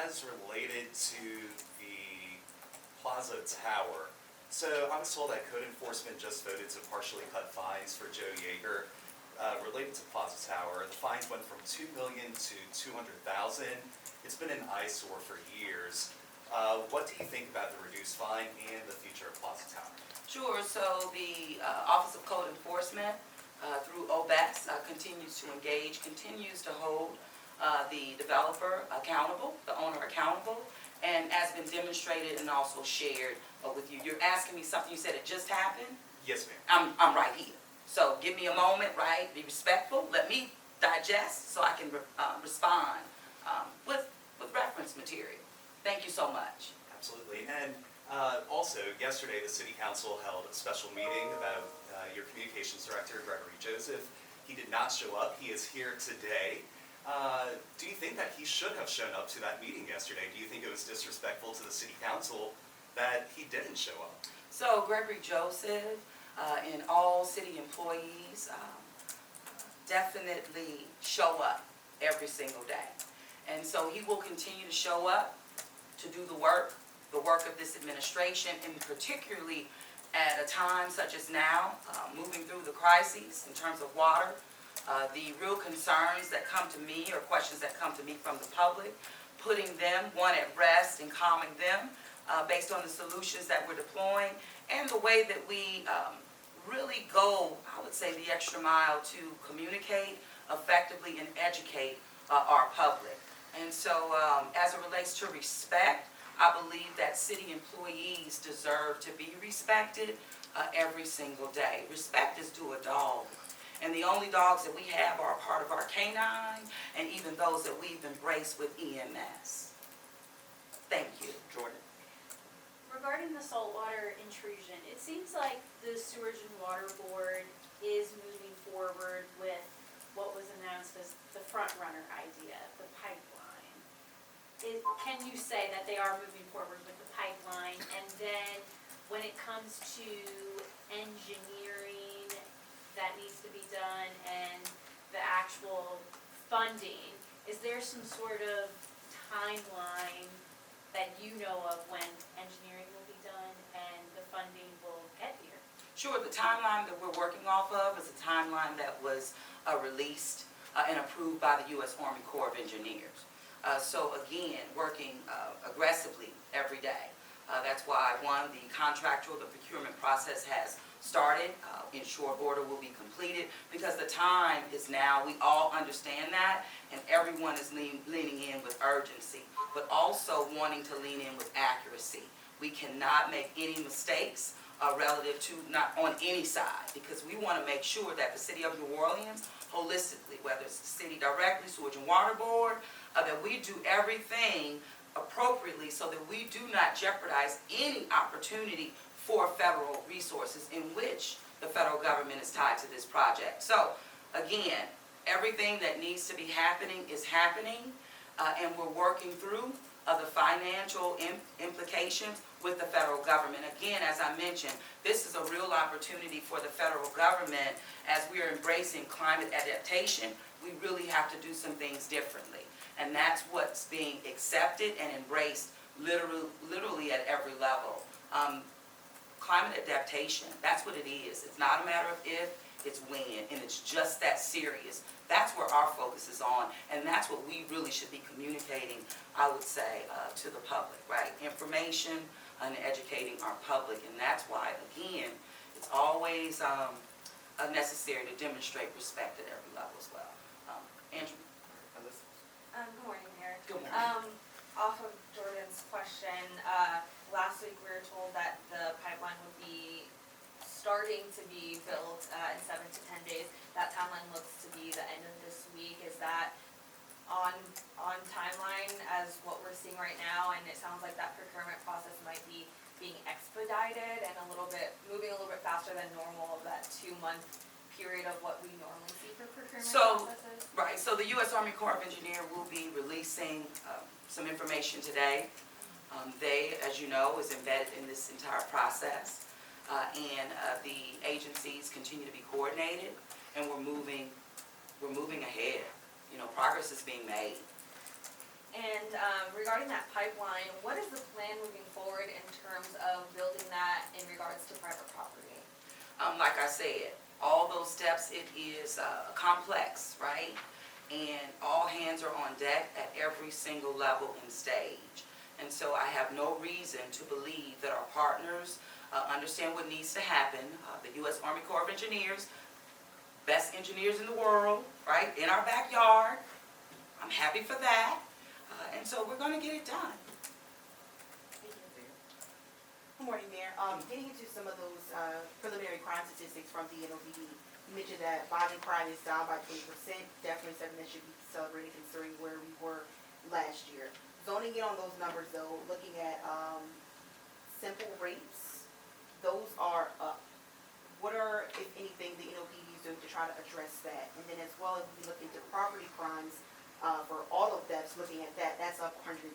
as related to the Plaza Tower. So I was told that code enforcement just voted to partially cut fines for Joe Yeager related to Plaza Tower. The fines went from $2 million to $200,000. It's been an eyesore for years. What do you think about the reduced fine and the future of Plaza Tower? Sure. So the Office of Code Enforcement through OBES continues to engage, continues to hold the developer accountable, the owner accountable, and has been demonstrated and also shared with you. You're asking me something, you said it just happened? Yes, ma'am. I'm right here. So give me a moment, right? Be respectful. Let me digest so I can respond with reference material. Thank you so much. Absolutely. And also, yesterday the City Council held a special meeting about your Communications Director, Gregory Joseph. He did not show up. He is here today. Do you think that he should have shown up to that meeting yesterday? Do you think it was disrespectful to the City Council that he didn't show up? So Gregory Joseph and all city employees definitely show up every single day. And so he will continue to show up to do the work of this administration, and particularly at a time such as now, moving through the crises in terms of water. The real concerns that come to me, or questions that come to me from the public, putting them, one, at rest and calming them based on the solutions that we're deploying, and the way that we really go, I would say, the extra mile to communicate effectively and educate our public. And so as it relates to respect, I believe that city employees deserve to be respected every single day. Respect is due a dog. And the only dogs that we have are a part of our canine, and even those that we've embraced with EMS. Thank you. Jordan. Regarding the saltwater intrusion, it seems like the Sewage and Water Board is moving forward with what was announced as the front runner idea, the pipeline. Can you say that they are moving forward with the pipeline? And then when it comes to engineering that needs to be done and the actual funding, is there some sort of timeline that you know of when engineering will be done and the funding will get here? Sure, the timeline that we're working off of is a timeline that was released and approved by the U.S. Army Corps of Engineers. So again, working aggressively every day. That's why, one, the contractual, the procurement process has started. Inshore border will be completed because the time is now. We all understand that, and everyone is leaning in with urgency, but also wanting to lean in with accuracy. We cannot make any mistakes relative to not on any side, because we want to make sure that the city of New Orleans, holistically, whether it's the city directly, Sewage and Water Board, that we do everything appropriately so that we do not jeopardize any opportunity for federal resources in which the federal government is tied to this project. So again, everything that needs to be happening is happening, and we're working through the financial implications with the federal government. Again, as I mentioned, this is a real opportunity for the federal government. As we are embracing climate adaptation, we really have to do some things differently. And that's what's being accepted and embraced literally at every level. Climate adaptation, that's what it is. It's not a matter of if, it's when, and it's just that serious. That's where our focus is on, and that's what we really should be communicating, I would say, to the public, right? Information and educating our public, and that's why, again, it's always necessary to demonstrate respect at every level as well. Andrew? Good morning, Mayor. Good morning. Off of Jordan's question, last week we were told that the pipeline would be starting to be built in 7 to 10 days. That timeline looks to be the end of this week. Is that on timeline as what we're seeing right now? And it sounds like that procurement process might be being expedited and moving a little bit faster than normal of that 2-month period of what we normally see for procurement processes? Right, so the U.S. Army Corps of Engineers will be releasing some information today. They, as you know, is embedded in this entire process, and the agencies continue to be coordinated, and we're moving ahead. You know, progress is being made. And regarding regarding that pipeline, what is the plan moving forward in terms of building that in regards to private property? Like I said, all those steps, it is complex, right? And all hands are on deck at every single level and stage. And so I have no reason to believe that our partners understand what needs to happen. The U.S. Army Corps of Engineers, best engineers in the world, right, in our backyard. I'm happy for that. And so we're going to get it done. Good morning, Mayor. Getting into some of those preliminary crime statistics from the NOPD, you mentioned that violent crime is down by 20%, definitely something that should be celebrated considering where we were last year. Zoning in on those numbers though, looking at simple rapes, those are up. What are, if anything, the NOPD is doing to try to address that? And then as well as we look into property crimes, for all of thefts, looking at that, that's up 112%.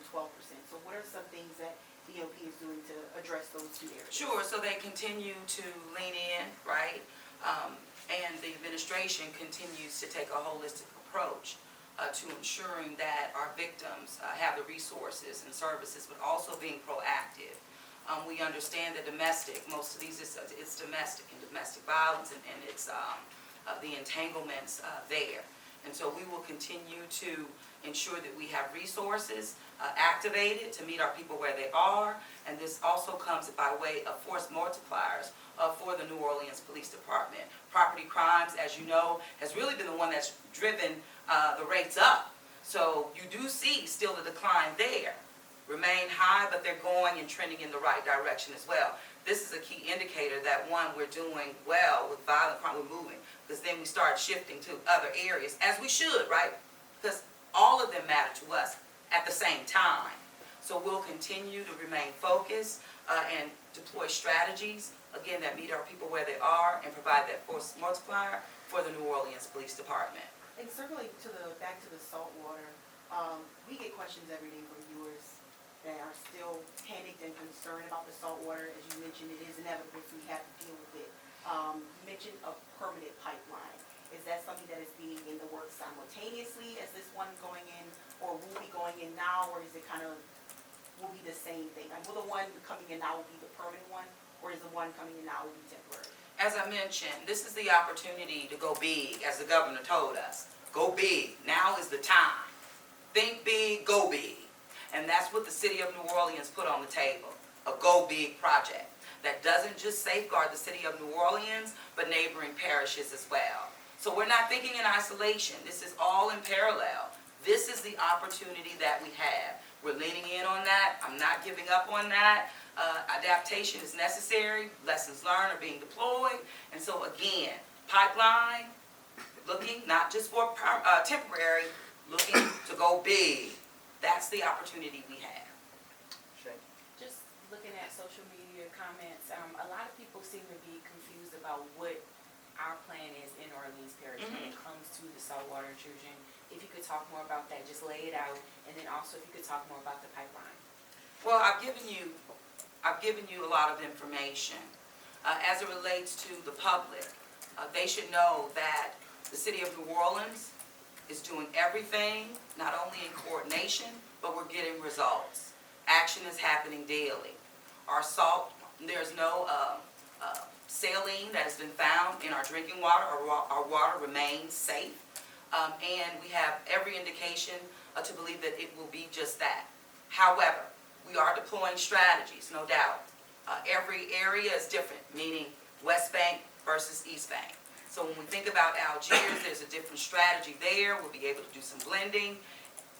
So what are some things that the NOP is doing to address those two areas? Sure, so they continue to lean in, right? And the administration continues to take a holistic approach to ensuring that our victims have the resources and services, but also being proactive. We understand that domestic, most of these, it's domestic and domestic violence, and it's the entanglements there. And so we will continue to ensure that we have resources activated to meet our people where they are. And this also comes by way of force multipliers for the New Orleans Police Department. Property crimes, as you know, has really been the one that's driven the rates up. So you do see still the decline there. Remain high, but they're going and trending in the right direction as well. This is a key indicator that, one, we're doing well with violent crime, we're moving, because then we start shifting to other areas, as we should, right? Because all of them matter to us at the same time. So we'll continue to remain focused and deploy strategies, again, that meet our people where they are and provide that force multiplier for the New Orleans Police Department. And circling back to the saltwater, we get questions every day from viewers that are still panicked and concerned about the saltwater. As you mentioned, it is inevitable, so we have to deal with it. You mentioned a permanent pipeline. Is that something that is being in the works simultaneously as this one going in, or will be going in now, or is it kind of, will be the same thing? Like, will the one coming in now will be the permanent one, or is the one coming in now will be temporary? As I mentioned, this is the opportunity to go big, as the governor told us. Go big. Now is the time. Think big, go big. And that's what the city of New Orleans put on the table, a go big project that doesn't just safeguard the city of New Orleans, but neighboring parishes as well. So we're not thinking in isolation. This is all in parallel. This is the opportunity that we have. We're leaning in on that. I'm not giving up on that. Adaptation is necessary. Lessons learned are being deployed. And so again, pipeline, looking not just for temporary, looking to go big. That's the opportunity we have. Just looking at social media comments, a lot of people seem to be confused about what our plan is in Orleans Parish when it comes to the saltwater intrusion. If you could talk more about that, just lay it out, and then also if you could talk more about the pipeline. Well, I've given you a lot of information. As it relates to the public, they should know that the city of New Orleans is doing everything, not only in coordination, but we're getting results. Action is happening daily. Our salt, there's no saline that has been found in our drinking water. Our water remains safe. And we have every indication to believe that it will be just that. However, we are deploying strategies, no doubt. Every area is different, meaning West Bank versus East Bank. So when we think about Algiers, there's a different strategy there. We'll be able to do some blending.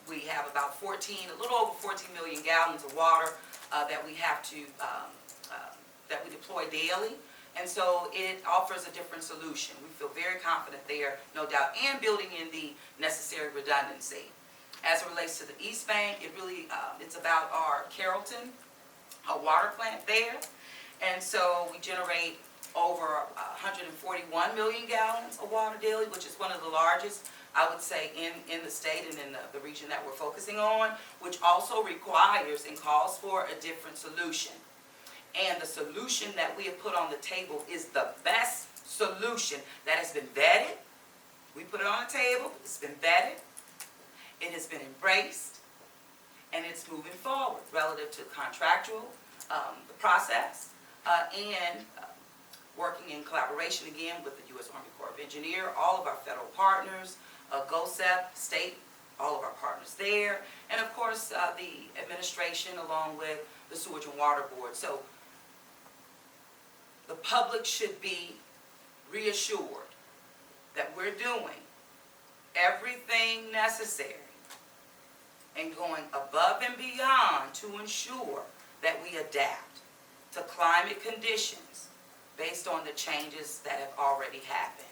We have about a little over 14 million gallons of water that we have to, that we deploy daily. And so it offers a different solution. We feel very confident there, no doubt, and building in the necessary redundancy. As it relates to the East Bank, it really, it's about our Carrollton, our water plant there. And so we generate over 141 million gallons of water daily, which is one of the largest, I would say, in the state and in the region that we're focusing on, which also requires and calls for a different solution. And the solution that we have put on the table is the best solution that has been vetted. We put it on the table, it's been vetted, it has been embraced, and it's moving forward relative to contractual, the process, and working in collaboration again with the U.S. Army Corps of Engineers, all of our federal partners, GOSEP, state, all of our partners there, and of course the administration along with the Sewage and Water Board. So the public should be reassured that we're doing everything necessary and going above and beyond to ensure that we adapt to climate conditions based on the changes that have already happened.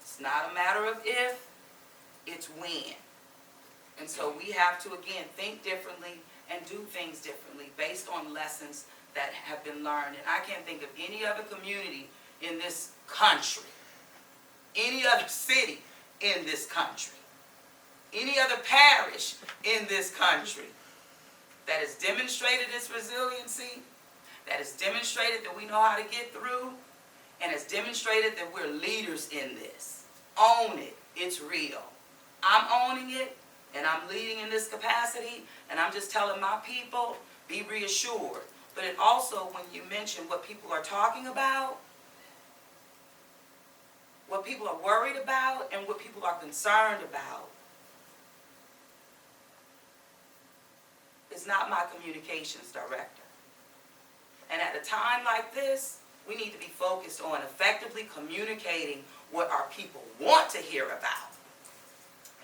It's not a matter of if, it's when. And so we have to, again, think differently and do things differently based on lessons that have been learned. And I can't think of any other community in this country, any other city in this country, any other parish in this country that has demonstrated its resiliency, that has demonstrated that we know how to get through, and has demonstrated that we're leaders in this. Own it. It's real. I'm owning it, and I'm leading in this capacity, and I'm just telling my people, be reassured. But it also, when you mention what people are talking about, what people are worried about, and what people are concerned about, is not my communications director. And at a time like this, we need to be focused on effectively communicating what our people want to hear about.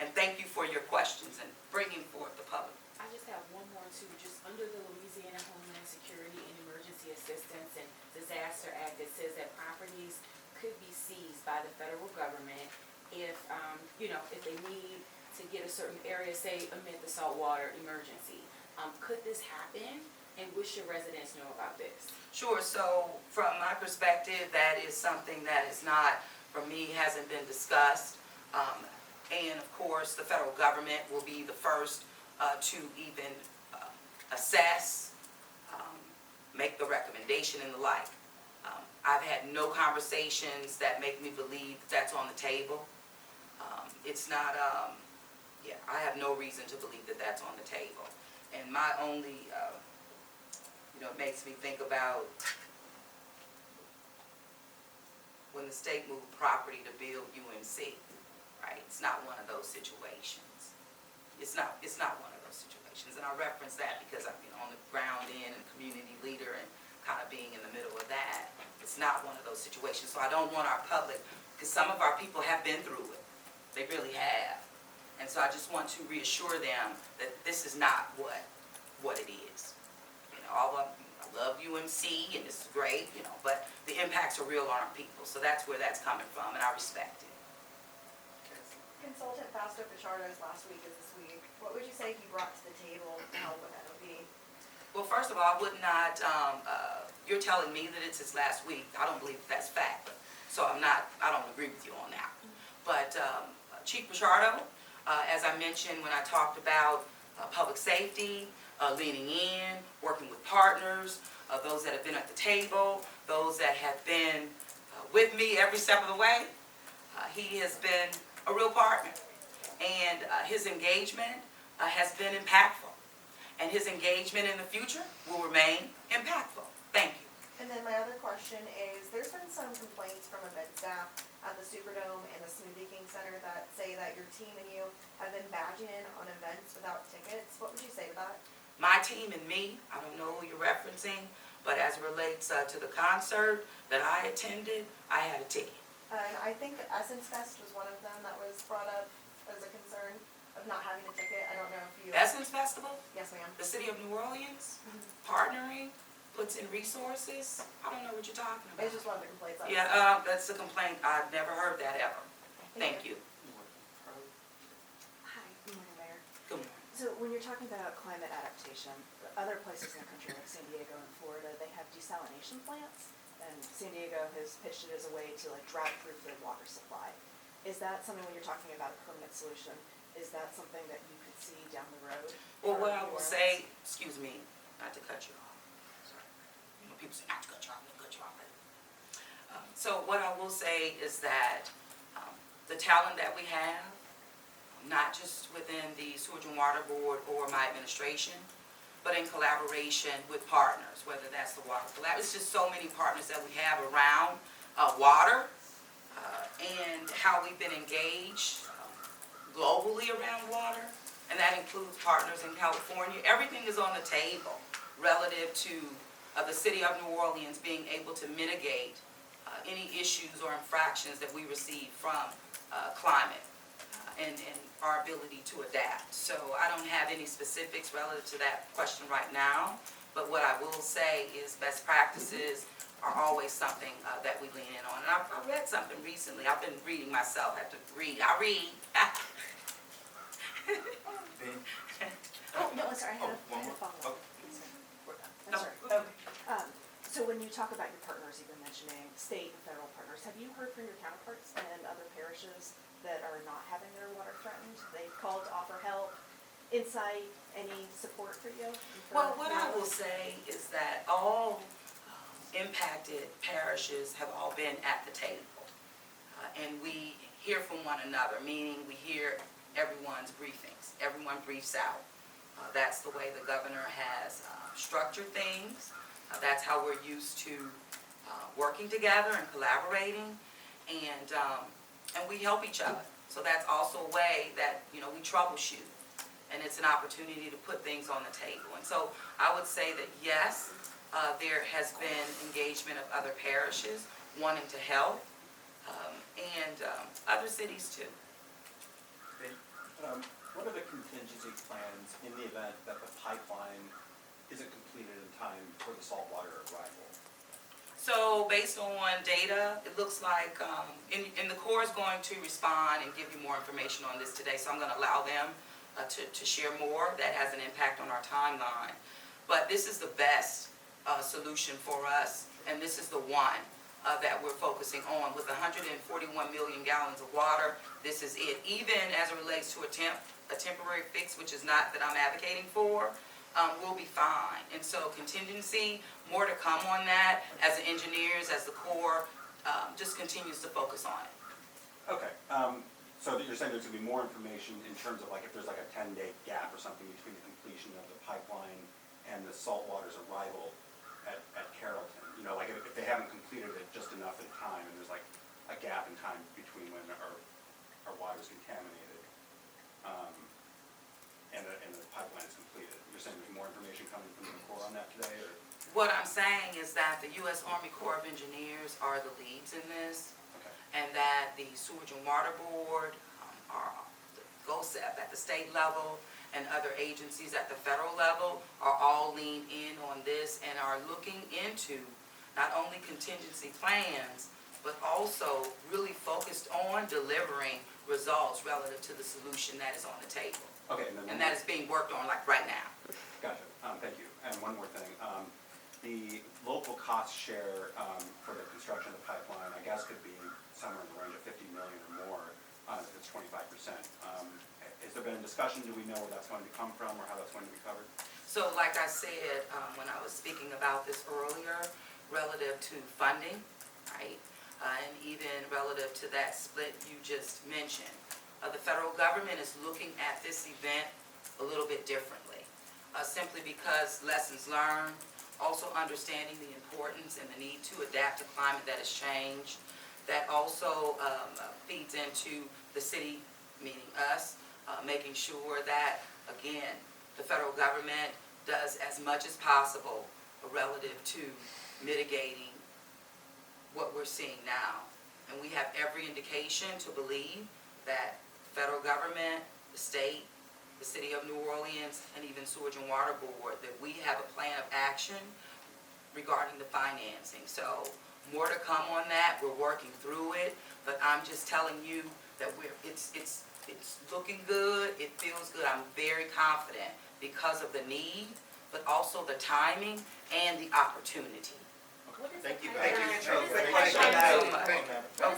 And thank you for your questions and bringing forth the public. I just have one more too, just under the Louisiana Homeland Security and Emergency Assistance and Disaster Act, it says that properties could be seized by the federal government if, if they need to get a certain area, say amid the saltwater emergency. Could this happen? And what should residents know about this? Sure, so from my perspective, that is something that is not, for me, hasn't been discussed. And of course, the federal government will be the first to even assess, make the recommendation and the like. I've had no conversations that make me believe that's on the table. It's not, I have no reason to believe that that's on the table. And my only, it makes me think about when the state moved property to build UMC, right? It's not one of those situations. It's not one of those situations. And I reference that because I've been on the ground in and community leader and kind of being in the middle of that. It's not one of those situations. So I don't want our public, because some of our people have been through it. They really have. And so I just want to reassure them that this is not what it is. I love UMC and this is great, but the impacts are real on our people. So that's where that's coming from, and I respect it. Consultant Fausto Pichardo's last week is this week. What would you say he brought to the table to help with NOV? Well, first of all, I would not, you're telling me that it's his last week. I don't believe that's fact. So I don't agree with you on that. But Chief Pichardo, as I mentioned when I talked about public safety, leaning in, working with partners, those that have been at the table, those that have been with me every step of the way. He has been a real partner, and his engagement has been impactful, and his engagement in the future will remain impactful. Thank you. And then my other question is, there's been some complaints from event staff at the Superdome and the Smoothie King Center that say that your team and you have been badging in on events without tickets. What would you say to that? My team and me, I don't know who you're referencing, but as it relates to the concert that I attended, I had a ticket. And I think Essence Fest was one of them that was brought up as a concern of not having a ticket. I don't know if you... Essence Festival, Yes, ma'am. the city of New Orleans, partnering, puts in resources. I don't know what you're talking about. It's just one of the complaints. Yeah, that's a complaint. I've never heard that ever. Thank you. Hi, good morning, Mayor. Good morning. So when you're talking about climate adaptation, other places in the country like San Diego and Florida, they have desalination plants. And San Diego has pitched it as a way to drought-proof their water supply. Is that something, when you're talking about a permanent solution, is that something that you could see down the road? Well, what I will say, excuse me, not to cut you off. Sorry. People say not to cut you off, cut you off. So what I will say is that the talent that we have, not just within the Sewage and Water Board or my administration, but in collaboration with partners, whether that's the Water Collab. It's just so many partners that we have around water and how we've been engaged globally around water, and that includes partners in California. Everything is on the table relative to the city of New Orleans being able to mitigate any issues or infractions that we receive from climate and our ability to adapt. So I don't have any specifics relative to that question right now, but what I will say is best practices are always something that we lean in on. And I read something recently. I've been reading myself. I have to read. I read. Oh, no, sorry, I had one a more? follow-up. I'm No, sorry. okay. So when you talk about your partners, you've been mentioning state and federal partners, have you heard from your counterparts and other parishes that are not having their water threatened? They've called to offer help, insight, any support for you? Well, what I will say is that all impacted parishes have all been at the table. And we hear from one another, meaning we hear everyone's briefings. Everyone briefs out. That's the way the governor has structured things. That's how we're used to working together and collaborating, and we help each other. So that's also a way that, you know, we troubleshoot, and it's an opportunity to put things on the table. And so I would say that yes, there has been engagement of other parishes wanting to help, and other cities too. What are the contingency plans in the event that the pipeline isn't completed in time for the saltwater arrival? So based on data, it looks like, and the Corps is going to respond and give you more information on this today, so I'm going to allow them to share more. That has an impact on our timeline. But this is the best solution for us, and this is the one that we're focusing on. With 141 million gallons of water, this is it. Even as it relates to a temporary fix, which is not that I'm advocating for, we'll be fine. And so contingency, more to come on that as the engineers, as the Corps, just continues to focus on it. Okay, so you're saying there's gonna be more information in terms of like if there's like a 10-day gap or something between the completion of the pipeline and the saltwater's arrival at Carrollton? You know, like if they haven't completed it just enough in time and there's like a gap in time between when our water's contaminated and the pipeline is completed. You're saying there's more information coming from the Corps on that today, or? What I'm saying is that the U.S. Army Corps of Engineers are the leads in this, Okay. and that the Sewage and Water Board, are the GOSEP at the state level, and other agencies at the federal level are all leaned in on this and are looking into not only contingency plans, but also really focused on delivering results relative to the solution that is on the table. Okay, And that is being worked on like right now. Gotcha, thank you. And one more thing, the local cost share for the construction of the pipeline, I guess, could be somewhere in the range of 50 million or more if it's 25%. Has there been a discussion, do we know where that's going to come from or how that's going to be covered? So like I said, when I was speaking about this earlier, relative to funding, right? And even relative to that split you just mentioned. The federal government is looking at this event a little bit differently, simply because lessons learned, also understanding the importance and the need to adapt to climate that has changed. That also feeds into the city, meaning us, making sure that, again, the federal government does as much as possible relative to mitigating what we're seeing now. And we have every indication to believe that the federal government, the state, the city of New Orleans, and even Sewage and Water Board, that we have a plan of action regarding the financing. So more to come on that. We're working through it, but I'm just telling you that it's looking good. It feels good. I'm very confident because of the need, but also the timing and the opportunity. What is Thank the you. pipeline? Thank you. What is the Thank you. pipeline- so much. What is